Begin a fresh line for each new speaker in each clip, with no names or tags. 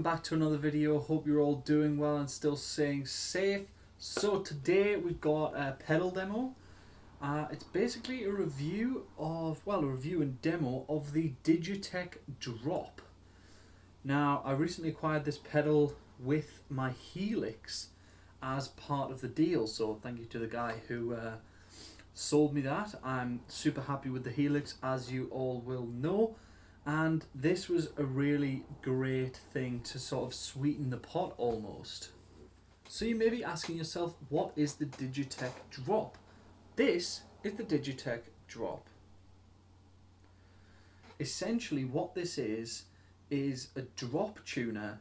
back to another video. Hope you're all doing well and still staying safe. So today we've got a pedal demo. It's basically a review and demo of the Digitech Drop. Now, I recently acquired this pedal with my Helix as part of the deal, so thank you to the guy who sold me that. I'm super happy with the Helix, as you all will know. And this was a really great thing to sort of sweeten the pot almost. So you may be asking yourself, what is the Digitech Drop? This is the Digitech Drop. Essentially what this is a drop tuner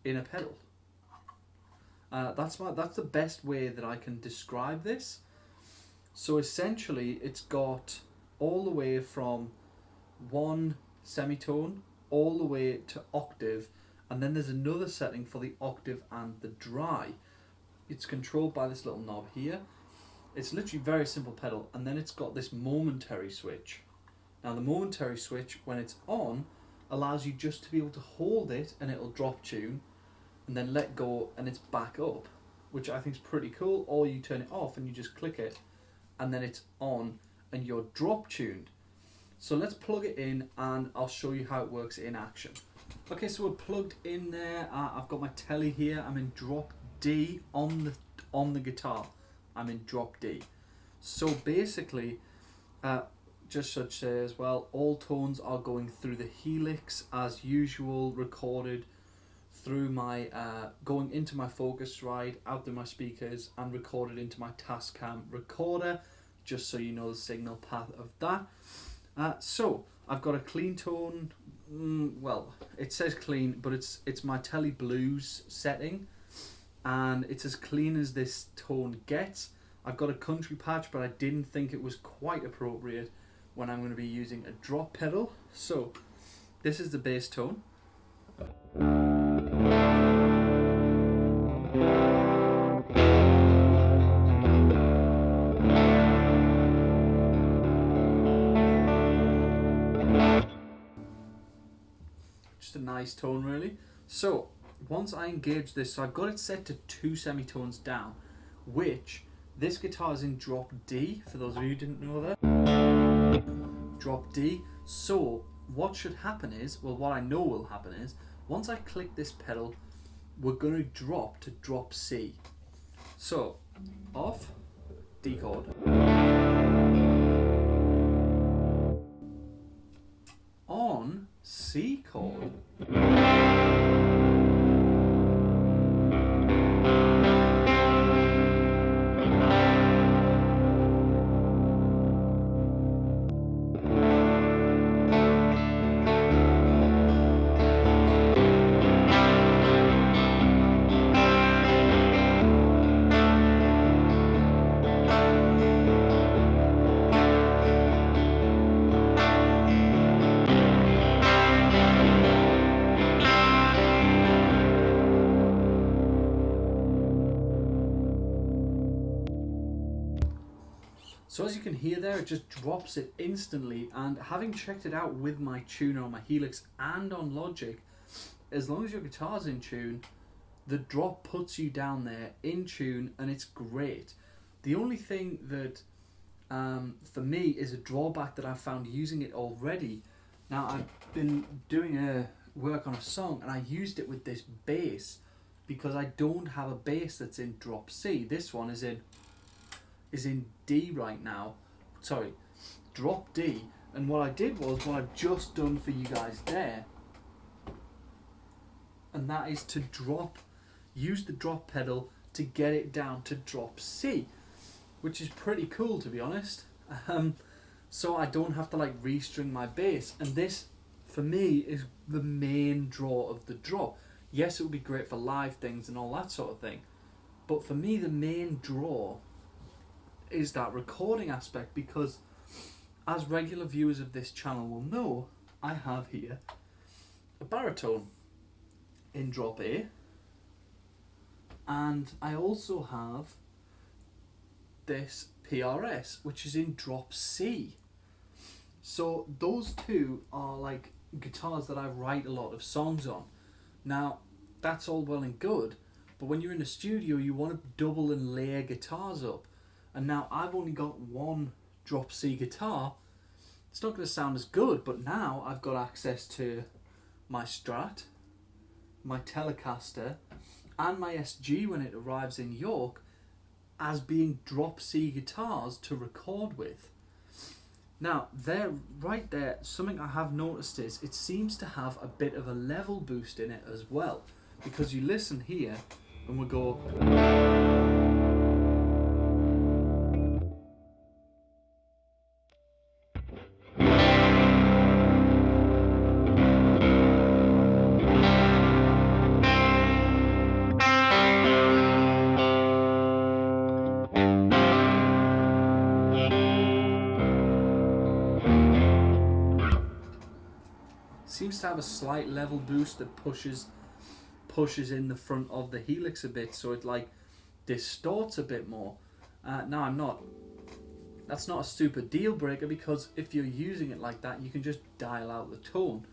in a pedal. That's the best way that I can describe this. So essentially it's got all the way from one semitone all the way to octave, and then there's another setting for the octave and the dry. It's controlled by this little knob here. It's literally very simple pedal, and then it's got this momentary switch. Now the momentary switch, when it's on, allows you just to be able to hold it and it'll drop tune, and then let go and it's back up, which I think is pretty cool. Or you turn it off and you just click it and then it's on and you're drop tuned. So let's plug it in and I'll show you how it works in action. Okay, so we're plugged in there. I've got my telly here. I'm in drop D on the guitar. I'm in drop D. So basically, just should say as well, all tones are going through the Helix as usual, recorded through my going into my Focusrite, out through my speakers, and recorded into my Tascam recorder, just so you know the signal path of that. So I've got a clean tone. Well, it says clean, but it's my Telly Blues setting, and it's as clean as this tone gets. I've got a country patch, but I didn't think it was quite appropriate when I'm going to be using a drop pedal. So this is the bass tone. Just a nice tone really. So once I engage this, so I've got it set to 2 semitones down, which this guitar is in drop D, for those of you who didn't know that. Drop D. So what should happen is, well, what I know will happen is, once I click this pedal, we're going to drop to drop C. So off, D chord. On, C chord. So as you can hear there, it just drops it instantly, and having checked it out with my tuner on my Helix and on Logic, as long as your guitar's in tune, the drop puts you down there in tune and it's great. The only thing that for me is a drawback that I've found using it already. Now I've been doing a work on a song and I used it with this bass because I don't have a bass that's in drop C. This one is in D right now, sorry, drop D. And what I did was what I've just done for you guys there, and that is to use the drop pedal to get it down to drop C, which is pretty cool, to be honest. So I don't have to like restring my bass, and this for me is the main draw of the drop. Yes, it would be great for live things and all that sort of thing, but for me the main draw is that recording aspect, because as regular viewers of this channel will know, I have here a baritone in drop A, and I also have this PRS, which is in drop C. So those two are like guitars that I write a lot of songs on. Now, that's all well and good, but when you're in a studio, you want to double and layer guitars up. And now I've only got one drop C guitar. It's not going to sound as good, but now I've got access to my Strat, my Telecaster, and my SG when it arrives in York as being drop C guitars to record with. Now, there, right there, something I have noticed is it seems to have a bit of a level boost in it as well. Because you listen here and we go... seems to have a slight level boost that pushes in the front of the Helix a bit, so it like distorts a bit more. Now that's not a super deal breaker, because if you're using it like that, you can just dial out the tone.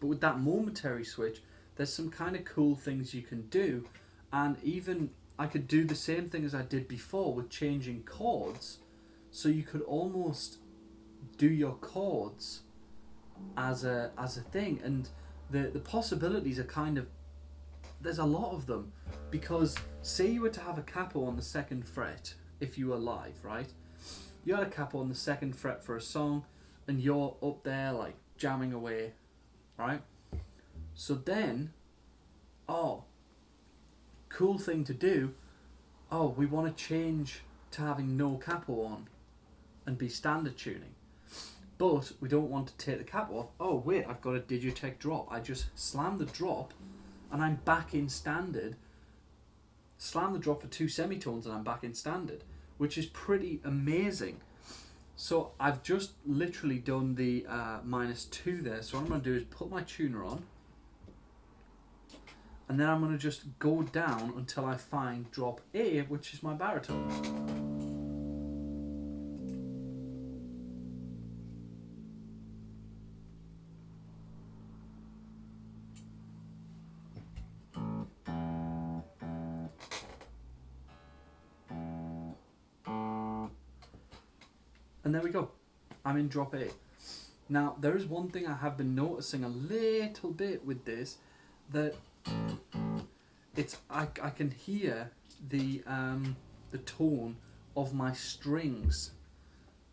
But with that momentary switch, there's some kind of cool things you can do, and even I could do the same thing as I did before with changing chords, so you could almost do your chords as a thing, and the possibilities are kind of, there's a lot of them. Because say you were to have a capo on the 2nd fret, if you were live, right? You had a capo on the 2nd fret for a song, and you're up there like jamming away, right? So then, cool thing to do, we want to change to having no capo on and be standard tuning. But we don't want to take the cap off. Oh wait, I've got a Digitech drop. I just slam the drop and I'm back in standard. Slam the drop for 2 semitones and I'm back in standard, which is pretty amazing. So I've just literally done the -2 there. So what I'm going to do is put my tuner on, and then I'm going to just go down until I find drop A, which is my baritone. And there we go, I'm in drop A. Now there is one thing I have been noticing a little bit with this, that it's I can hear the tone of my strings.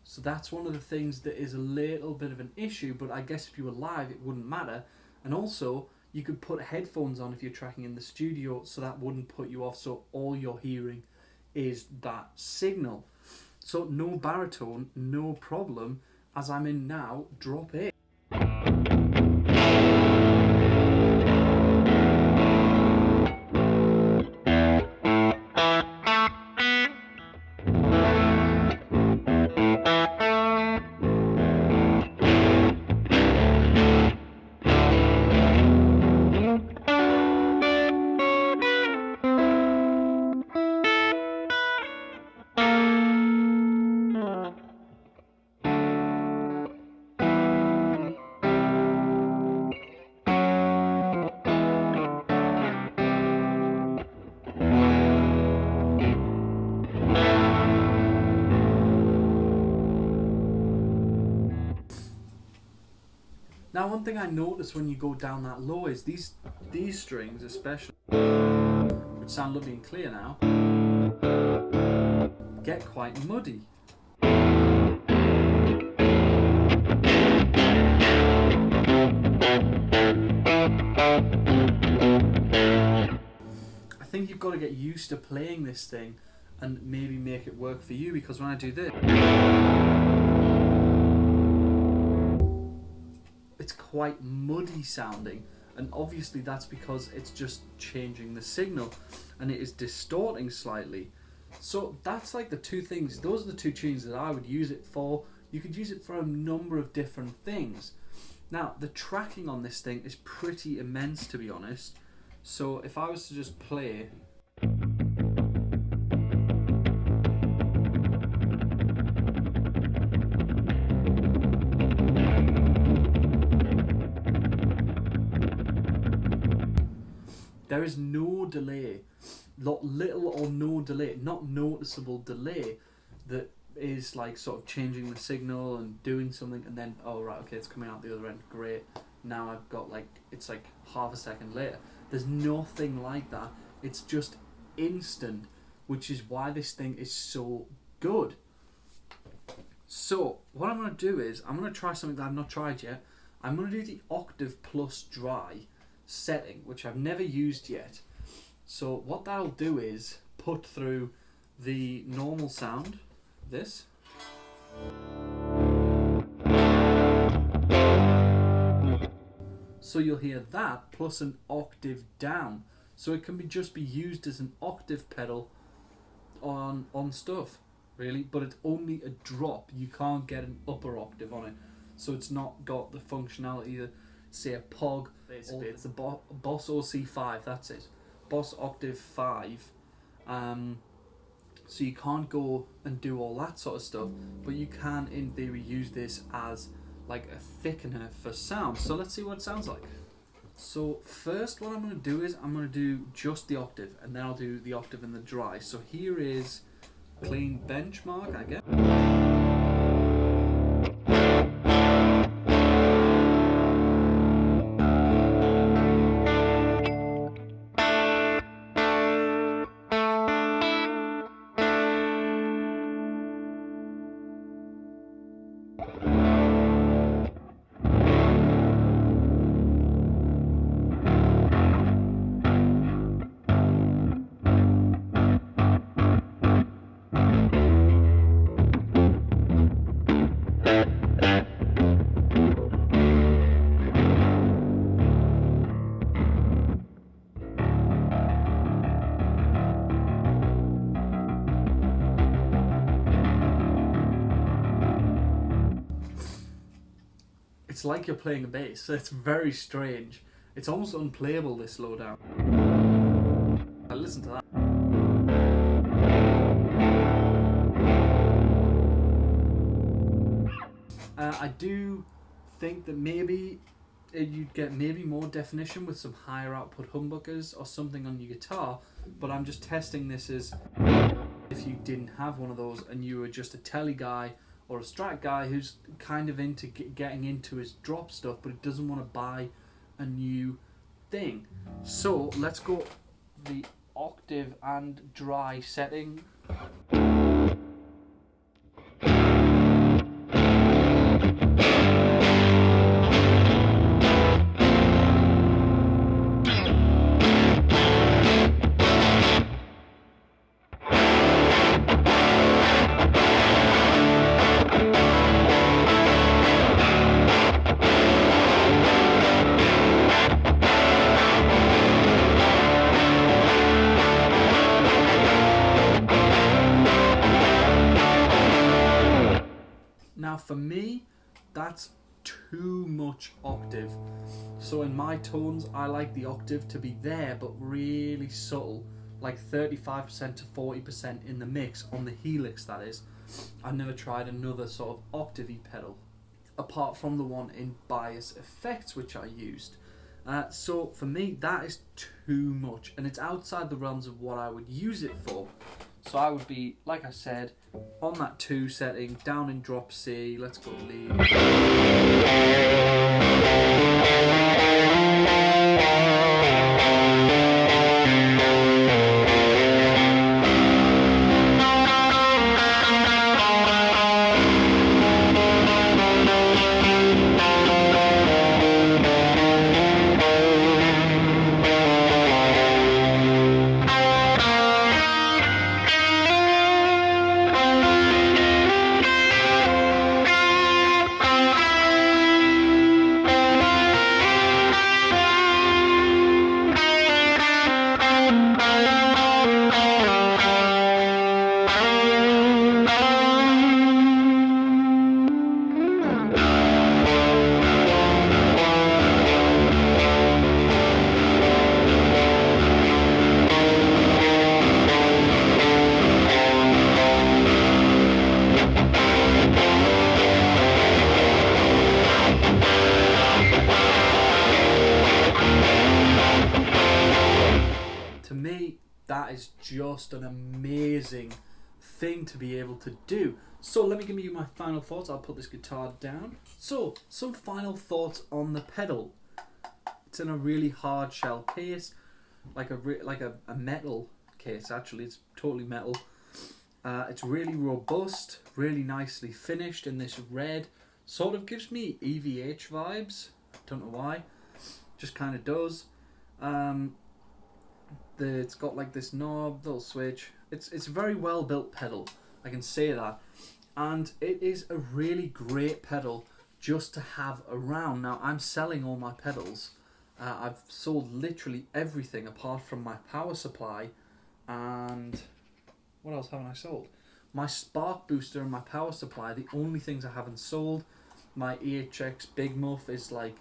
So that's one of the things that is a little bit of an issue, but I guess if you were live it wouldn't matter. And also you could put headphones on if you're tracking in the studio, so that wouldn't put you off, so all you're hearing is that signal. So no baritone, no problem, as I'm in now, drop A. Now one thing I notice when you go down that low is these strings especially, which sound lovely and clear now, get quite muddy. I think you've got to get used to playing this thing and maybe make it work for you, because when I do this, it's quite muddy sounding, and obviously that's because it's just changing the signal and it is distorting slightly. So that's like the two things, those are the two tunes that I would use it for. You could use it for a number of different things. Now the tracking on this thing is pretty immense, to be honest. So if I was to just play, There is no delay, little or no delay, not noticeable delay that is like sort of changing the signal and doing something, and then, oh right, okay, it's coming out the other end, great, now I've got like, it's like half a second later. There's nothing like that. It's just instant, which is why this thing is so good. So what I'm going to do is I'm going to try something that I've not tried yet. I'm going to do the Octave Plus Dry setting, which I've never used yet. So what that'll do is put through the normal sound, this. So you'll hear that plus an octave down. So it can just be used as an octave pedal on stuff, really. But it's only a drop. You can't get an upper octave on it. So it's not got the functionality of, say, a POG. Basically, it's the Boss OC5, that's it. Boss Octave 5. So you can't go and do all that sort of stuff, but you can, in theory, use this as like a thickener for sound. So let's see what it sounds like. So first what I'm going to do is I'm going to do just the octave, and then I'll do the octave in the dry. So here is clean benchmark, I guess. It's like you're playing a bass. It's very strange. It's almost unplayable, this slowdown. I listen to that. I do think that maybe you'd get maybe more definition with some higher output humbuckers or something on your guitar, but I'm just testing this as if you didn't have one of those and you were just a Tele guy or a Strat guy who's kind of into getting into his drop stuff, but he doesn't want to buy a new thing. So let's go the octave and dry setting. Now for me, that's too much octave. So in my tones, I like the octave to be there, but really subtle, like 35% to 40% in the mix, on the Helix that is. I've never tried another sort of octavey pedal, apart from the one in Bias Effects which I used. So for me, that is too much, and it's outside the realms of what I would use it for. So I would be, like I said, on that 2 setting, down in drop C, let's go lead. me, that is just an amazing thing to be able to do. So let me give you my final thoughts. I'll put this guitar down. So some final thoughts on the pedal. It's in a really hard shell case, like a metal case. Actually, it's totally metal. It's really robust, really nicely finished in this red. Sort of gives me EVH vibes. Don't know why. Just kind of does. It's got like this knob, little switch. It's a very well built pedal. I can say that. And it is a really great pedal just to have around. Now I'm selling all my pedals. I've sold literally everything apart from my power supply, and what else haven't I sold? My spark booster and my power supply, the only things I haven't sold. My EHX Big Muff is like,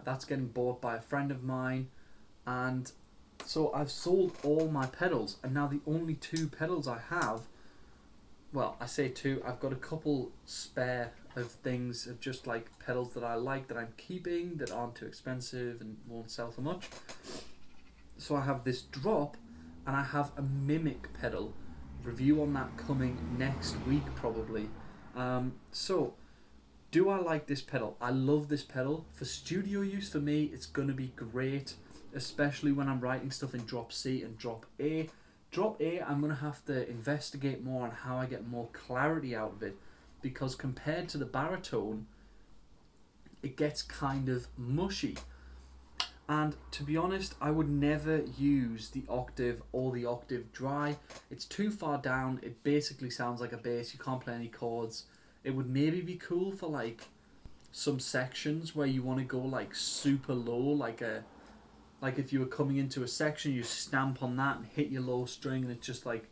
that's getting bought by a friend of mine, and so I've sold all my pedals, and now the only two pedals I have, well, I say two, I've got a couple spare of things, of just like pedals that I like, that I'm keeping, that aren't too expensive and won't sell for much. So I have this drop, and I have a Mimic pedal. Review on that coming next week probably. So do I like this pedal? I love this pedal. For studio use, for me, it's going to be great, especially when I'm writing stuff in drop C and drop A. Drop A, I'm going to have to investigate more on how I get more clarity out of it, because compared to the baritone, it gets kind of mushy. And to be honest, I would never use the octave or the octave dry. It's too far down. It basically sounds like a bass. You can't play any chords. It would maybe be cool for like some sections where you want to go like super low, like if you were coming into a section, you stamp on that and hit your low string, and it's just like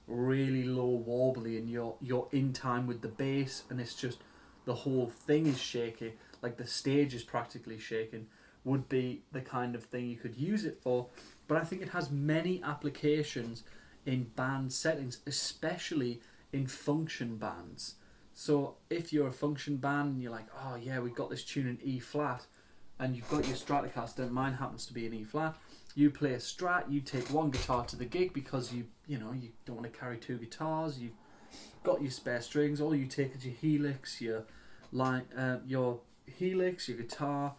really low wobbly, and you're in time with the bass, and it's just the whole thing is shaky, like the stage is practically shaking. Would be the kind of thing you could use it for. But I think it has many applications in band settings, especially in function bands. So if you're a function band and you're like, oh yeah, we've got this tune in E flat, and you've got your Stratocaster, mine happens to be in E flat, you play a Strat, you take one guitar to the gig because you don't want to carry two guitars, you've got your spare strings, all you take is your Helix, your Helix, your guitar,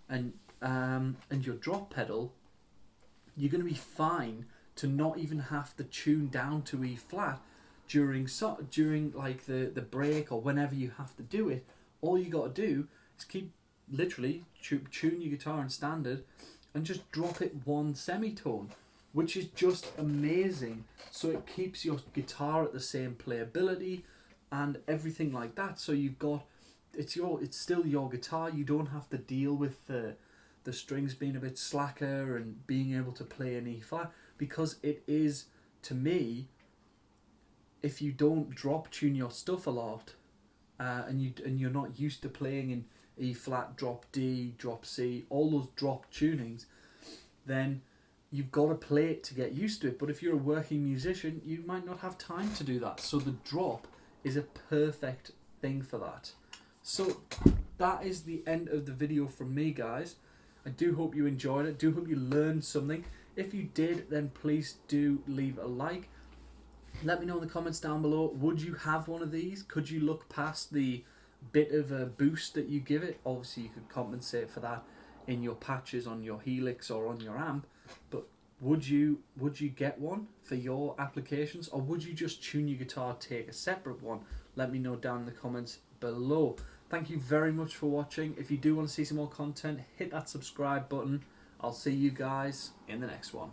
and your drop pedal. You're going to be fine to not even have to tune down to E flat during like the break or whenever you have to do it. All you got to do is keep literally tune your guitar in standard and just drop it one semitone, which is just amazing. So it keeps your guitar at the same playability and everything like that. So you've got it's still your guitar. You don't have to deal with the strings being a bit slacker and being able to play an E flat, because it is, to me, if you don't drop tune your stuff a lot, and you're not used to playing in E flat, drop D, drop C, all those drop tunings, then you've got to play it to get used to it. But if you're a working musician, you might not have time to do that. So the drop is a perfect thing for that. So that is the end of the video from me, guys. I do hope you enjoyed it. Do hope you learned something. If you did, then please do leave a like. Let me know in the comments down below. Would you have one of these? Could you look past the bit of a boost that you give it? Obviously, you could compensate for that in your patches on your Helix or on your amp. But would you get one for your applications, or would you just tune your guitar, take a separate one? Let me know down in the comments below. Thank you very much for watching. If you do want to see some more content, hit that subscribe button. I'll see you guys in the next one.